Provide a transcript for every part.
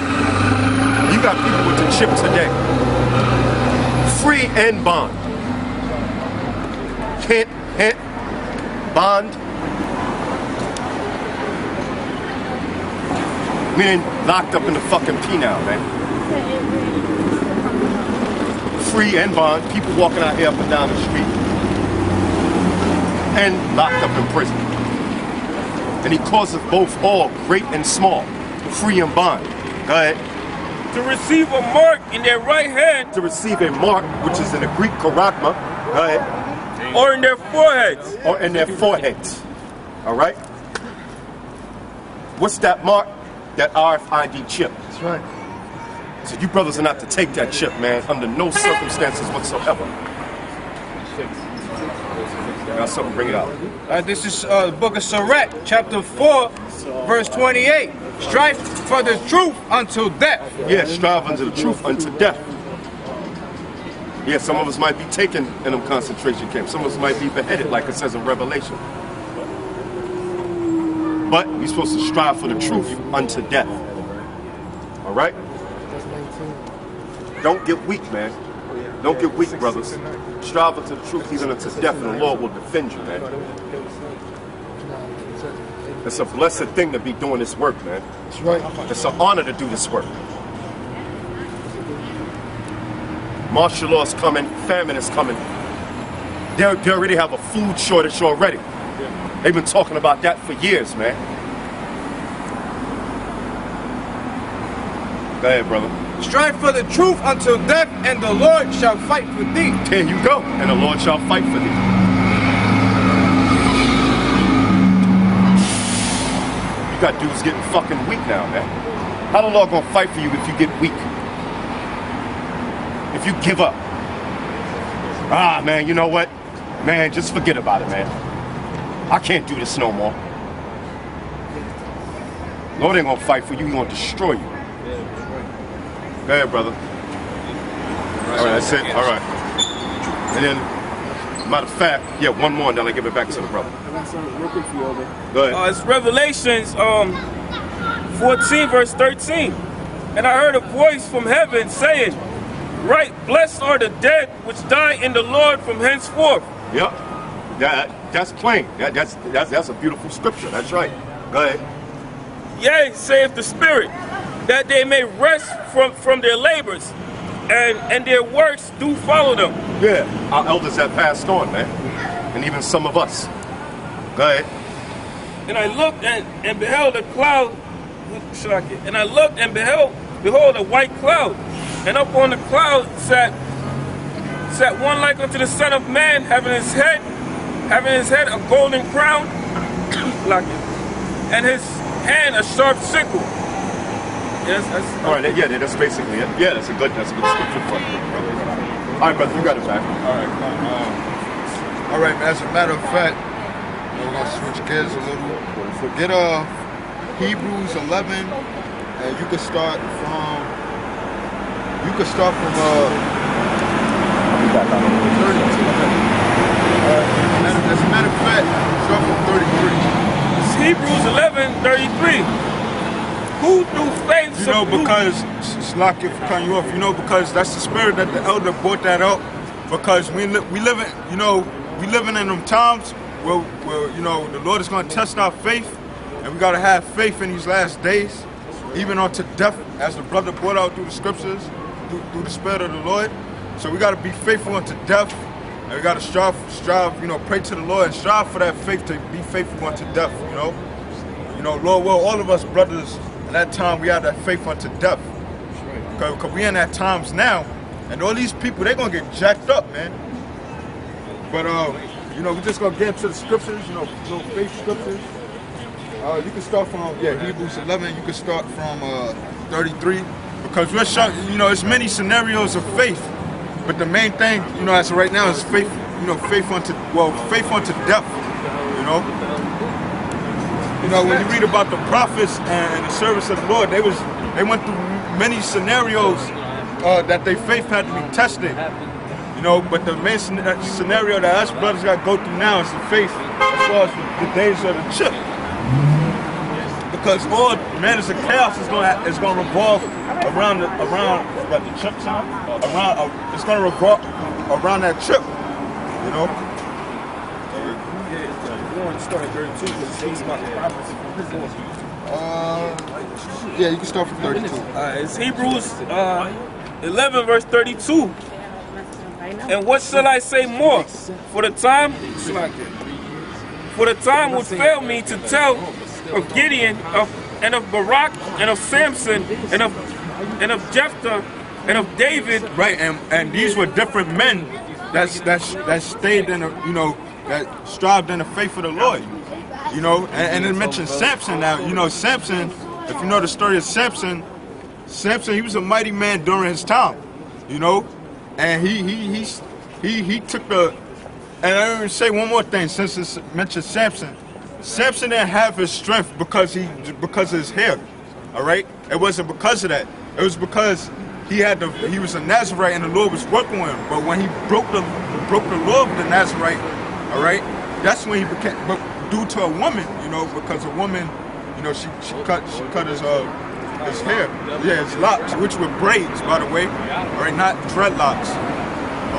You got people with the chip today. Free and bond. Hint, hint, bond. Meaning locked up in the fucking penal, man. Free and bond. People walking out here up and down the street. And locked up in prison. And he causes both all, great and small. Free and bond. Go ahead. To receive a mark in their right hand. To receive a mark, which is in the Greek charagma. Go ahead. Or in their foreheads. Or in their foreheads. All right? What's that mark? That R.F.I.D chip. That's right. So you brothers are not to take that chip, man, under no circumstances whatsoever. Got something, bring it out. This is the book of Sirach, chapter 4, verse 28. Strive for the truth until death. Yeah, strive unto the truth unto death. Yeah, some of us might be taken in them concentration camps. Some of us might be beheaded, like it says in Revelation. But we're supposed to strive for the truth unto death. All right? Don't get weak, man. Don't get weak, brothers. Strive unto the truth even unto death, and the Lord will defend you, man. It's a blessed thing to be doing this work, man. That's right. It's an honor to do this work. Martial law is coming, famine is coming. They already have a food shortage already. They've been talking about that for years, man. Go ahead, brother. Strive for the truth until death, and the Lord shall fight for thee. There you go. And the Lord shall fight for thee. You got dudes getting fucking weak now, man. How the Lord gonna fight for you if you get weak? If you give up? Ah, man, you know what? Man, just forget about it, man. I can't do this no more. Lord ain't gonna fight for you, He gonna destroy you. Go ahead, brother. All right, that's it. All right. And then, matter of fact, yeah, one more, and then I give it back to the brother. Go ahead. It's Revelations 14, verse 13. And I heard a voice from heaven saying, "Right, blessed are the dead which die in the Lord from henceforth." Yep. That's plain. That's a beautiful scripture. That's right. Go ahead. Yea, saith the Spirit, that they may rest from their labors, and their works do follow them. Yeah, our elders have passed on, man. And even some of us. Go ahead. And I looked and beheld a cloud. And I looked and behold a white cloud. And up on the cloud sat one like unto the Son of Man, having his head a golden crown, and his hand a sharp sickle. Yes, all right, yeah, that's basically it. Yeah, that's a good scripture for you, brother. All right, brother, you got it back. All right, as a matter of fact, we're going to switch gears a little. Get Hebrews 11, and you can start from 32. As a matter of fact, start from 33. It's Hebrews 11:33. Who through faith? You know, because it's like if cutting you off. You know, because that's the spirit that the elder brought that up. Because we living in them times where you know the Lord is going to test our faith, and we got to have faith in these last days, even unto death, as the brother brought out through the scriptures, through the spirit of the Lord. So we got to be faithful unto death, and we got to strive, you know, pray to the Lord and strive for that faith to be faithful unto death. You know, Lord will, all of us brothers at that time we had that faith unto death. Because we in that times now, and all these people they're gonna get jacked up, man. But you know, we're just gonna get into the scriptures, you know, faith scriptures. You can start from Hebrews 11. You can start from 33, because we're showing, you know, there's many scenarios of faith, but the main thing, you know, as of right now is faith. You know, faith unto death. You know, when you read about the prophets and the service of the Lord, they went through many scenarios that their faith had to be tested. You know, but the main scenario that us brothers got to go through now is the faith as far as the days of the chip. because all manners of chaos is gonna revolve around got the chips on around. It's gonna revolve around that chip, you know. Yeah, you can start from 32. It's Hebrews 11 verse 32. And what shall I say more? For the time would fail me to tell of Gideon, and of Barak, and of Samson, and of Jephthah, and of David. Right, and these were different men that stayed in that strived in the faith of the Lord. You know, and it mentions Samson now. You know, Samson, if you know the story of Samson, he was a mighty man during his time. You know, and he took the. And I want to say one more thing, since it's mentioned Samson. Samson didn't have his strength because of his hair. All right, it wasn't because of that. It was because he was a Nazarite and the Lord was working with him. But when he broke the law of the Nazarite, all right, that's when he became. But due to a woman, you know, because a woman, you know, she cut his hair, yeah, his locks, which were braids, by the way, all right, not dreadlocks.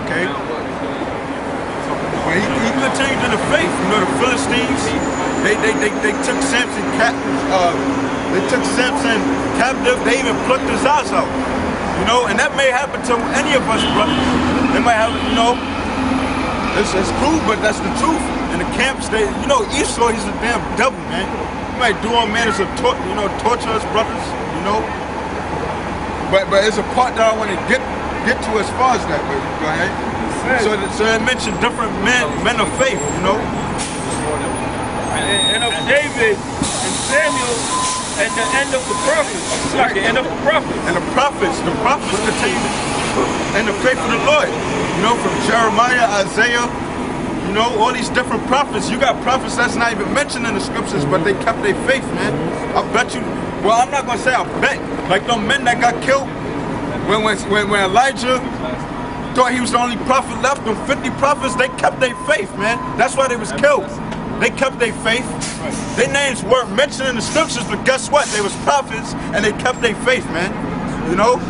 Okay. But he continued in the faith. You know, the Philistines, they took Samson captive. They even plucked his eyes out. You know, and that may happen to any of us, brothers. They might have, you know, it's cool, but that's the truth. In the camps, you know, Esau, he's a damn devil, man. He might do all manners of torture us, brothers. You know. But it's a part that I want to get to as far as that. But go ahead. So it mentioned different men of faith, you know. And of David and Samuel and the end of the prophets. It's like the end of the prophets. And the prophets continue in the faith of the Lord. You know, from Jeremiah, Isaiah, you know, all these different prophets. You got prophets that's not even mentioned in the scriptures, but they kept their faith, man. I bet you, well, I'm not going to say I bet, like them men that got killed when Elijah thought he was the only prophet left, them 50 prophets, they kept their faith, man. That's why they was killed. They kept their faith. Their names weren't mentioned in the scriptures, but guess what? They was prophets, and they kept their faith, man. You know?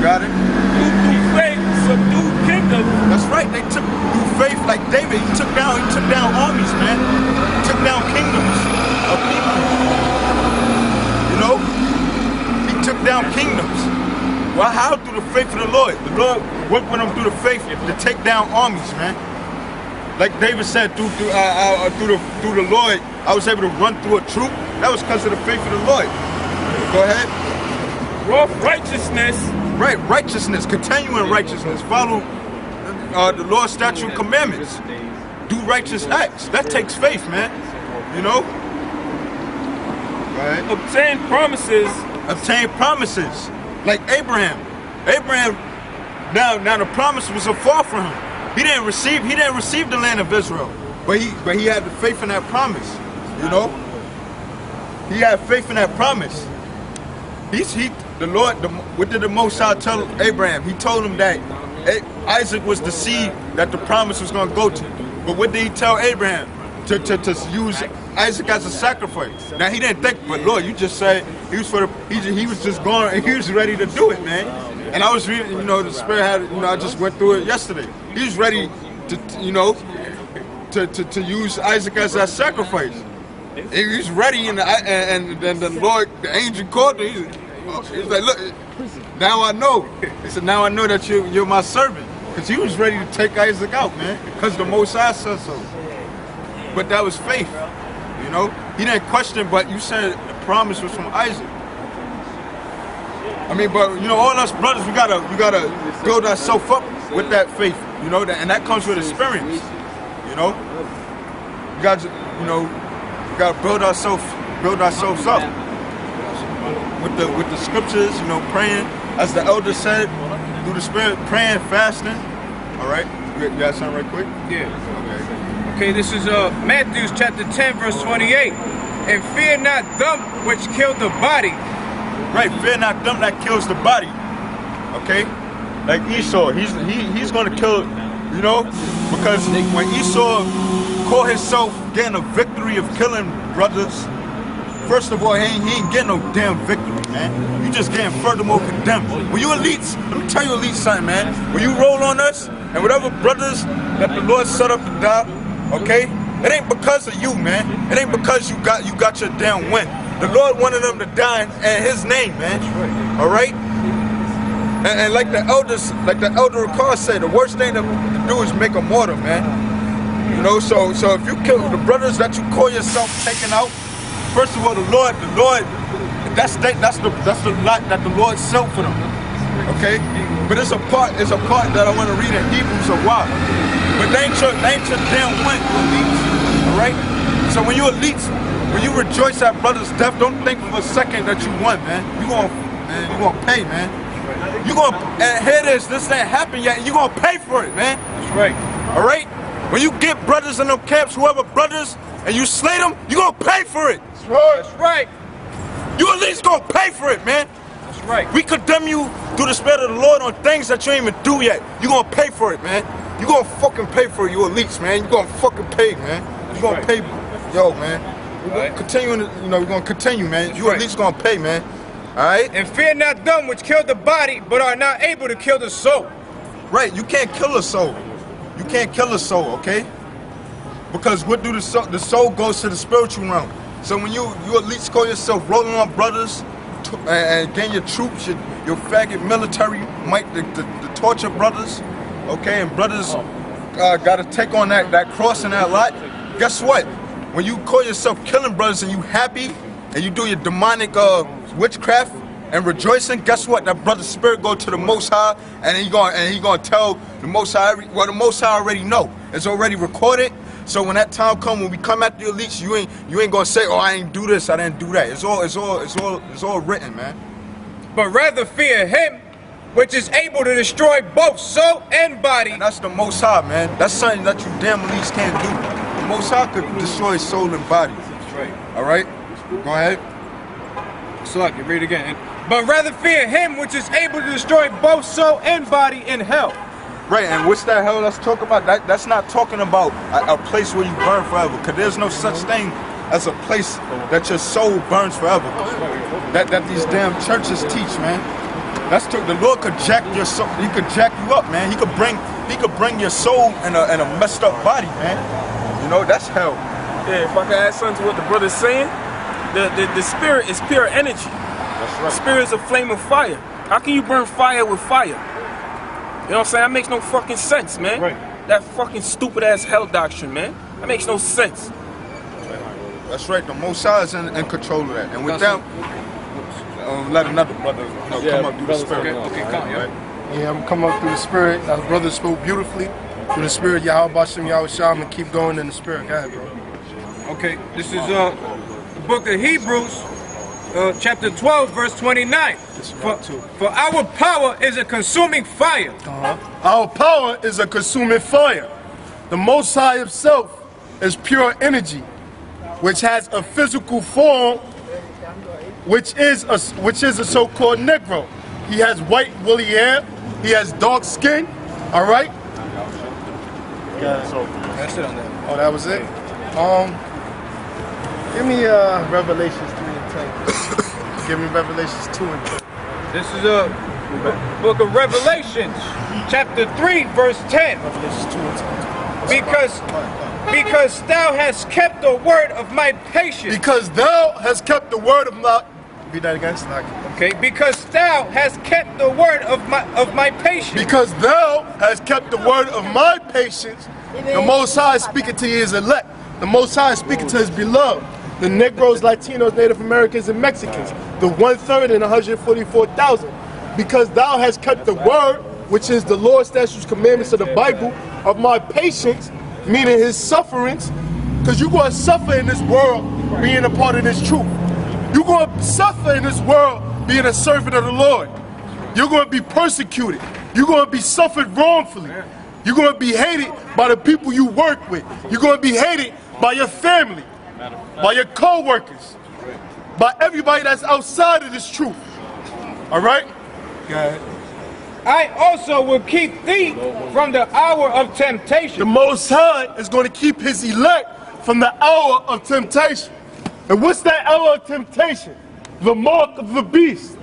Got it? Through faith, subdued kingdoms. That's right. They took through faith, like David. He took down armies, man. He took down kingdoms of people. You know? He took down kingdoms. Well, how? Through the faith of the Lord. The Lord worked with them through the faith to take down armies, man. Like David said, through the Lord, I was able to run through a troop. That was because of the faith of the Lord. Go ahead. Righteousness. Right, righteousness. Continue in righteousness. Follow the Lord's statute and commandments. Do righteous acts. That takes faith, man. You know? Go ahead. Obtain promises. Obtain promises. Like Abraham. Now the promise was afar from him. He didn't receive the land of Israel. But he had the faith in that promise. You know? He had faith in that promise. What did the Most High tell Abraham? He told him that Isaac was the seed that the promise was going to go to. But what did he tell Abraham? To use Isaac as a sacrifice. Now he didn't think, but Lord, you just said he was just going, and he was ready to do it, man. And I was reading, you know, the Spirit had, you know, I just went through it yesterday. He was ready to, you know, to use Isaac as that sacrifice. He was ready, and then the Lord, the angel called him. He's like, look, now I know. He said, now I know that you're my servant, because he was ready to take Isaac out, man, because the Most High said so. But that was faith, you know. He didn't question, but you said the promise was from Isaac. I mean, but you know, all us brothers, we gotta build ourselves up with that faith, you know, and that comes with experience, you know. We gotta build ourselves up with the scriptures, you know, praying, as the elder said, through the Spirit, praying, fasting. All right, you got something right quick? Yeah. Okay, this is Matthew chapter 10, verse 28. And fear not them which kill the body. Right, fear not them that kills the body. Okay? Like Esau, he's gonna kill, you know, because when Esau called himself getting a victory of killing brothers, first of all, he ain't getting no damn victory, man. You just getting furthermore condemned. When you elites, let me tell you elites something, man. When you roll on us, and whatever brothers that the Lord set up to die, okay? It ain't because of you, man. It ain't because you got your damn win. The Lord wanted them to die in His name, man. All right? And like the elder R.F.I.D said, the worst thing to do is make a martyr, man. You know, so if you kill the brothers that you call yourself taking out, first of all, the Lord, that's the lot that the Lord sent for them. Okay? But it's a part that I want to read in Hebrews of why. But they ain't your damn win, you elites. Alright? So when you elites, when you rejoice at brother's death, don't think for a second that you won, man. You gonna pay, man. And here it is, this ain't happened yet, and you gonna pay for it, man. That's right. Alright? When you get brothers in them camps, whoever brothers, and you slay them, you gonna pay for it. That's right. That's right. You at least gonna pay for it, man. That's right. We condemn you through the Spirit of the Lord on things that you ain't even do yet. You gonna pay for it, man. You gonna fucking pay for it, you elites, man. You gonna fucking pay, man. You gonna pay, yo, man. We're gonna continue, we're gonna continue, man. You at least gonna pay, man. All right? And fear not them which kill the body, but are not able to kill the soul. Right, you can't kill a soul. You can't kill a soul, okay? Because what do the soul goes to the spiritual realm. So when you at least call yourself rolling on brothers and gain your troops, your faggot military might the torture brothers, okay? And brothers gotta take on that cross and that lot. Guess what? When you call yourself killing brothers and you happy and you do your demonic witchcraft and rejoicing, guess what? That brother's spirit go to the Most High, and he gonna tell the Most High the Most High already know. It's already recorded. So when that time come, when we come after the elites, you ain't gonna say, oh, I ain't do this, I didn't do that. It's all written, man. But rather fear Him, which is able to destroy both soul and body. And that's the Most High, man. That's something that you damn elites can't do. The Most High could destroy soul and body. That's right. All right, go ahead. So I can read it again. But rather fear Him, which is able to destroy both soul and body in hell. Right, and what's that hell that's talking about? That's not talking about a place where you burn forever, because there's no such thing as a place that your soul burns forever. That these damn churches teach, man. The Lord could jack your soul. He could jack you up, man. He could bring your soul in a messed up body, man. You know, that's hell. Yeah, if I could add something to what the brother's saying, the spirit is pure energy. That's right. The spirit is a flame of fire. How can you burn fire with fire? You know what I'm saying? That makes no fucking sense, man. Right. That fucking stupid ass hell doctrine, man. That makes no sense. That's right. The Most High is in control of that. And with that, let another brother come up through the spirit. Okay, come, yeah. Yeah, I'm coming up through the spirit. Our brother spoke beautifully. Through the spirit, Yahweh Bashem, Yahweh Sham, and keep going in the spirit. Go ahead, bro. Okay, this is the book of Hebrews, chapter 12, verse 29. For our power is a consuming fire. Our power is a consuming fire. The Most High Himself is pure energy, which has a physical form, which is a so-called Negro. He has white woolly hair. He has dark skin. All right. That's it on that. Oh, that was it. Give me Revelations 3 and 10. Give me Revelations 2 and 10. This is a book of Revelations, chapter 3, verse 10. Revelations 2 and 10. Because thou hast kept the word of my patience. Because thou hast kept the word of my... Read that again, Slack. Okay, because thou hast kept the word of my patience. Because thou hast kept the word of my patience. The Most High is speaking to his elect. The Most High is speaking to his beloved. The Negroes, Latinos, Native Americans, and Mexicans. The 1/3 and 144,000. Because thou hast kept the word, which is the Lord's statutes, commandments of the Bible, of my patience, meaning his sufferings. Because you're going to suffer in this world being a part of this truth. You're going to suffer in this world being a servant of the Lord. You're going to be persecuted. You're going to be suffered wrongfully. You're going to be hated by the people you work with. You're going to be hated by your family, by your co-workers, by everybody that's outside of this truth. All right? Go ahead. I also will keep thee from the hour of temptation. The Most High is going to keep his elect from the hour of temptation. And what's that arrow of temptation? The mark of the beast.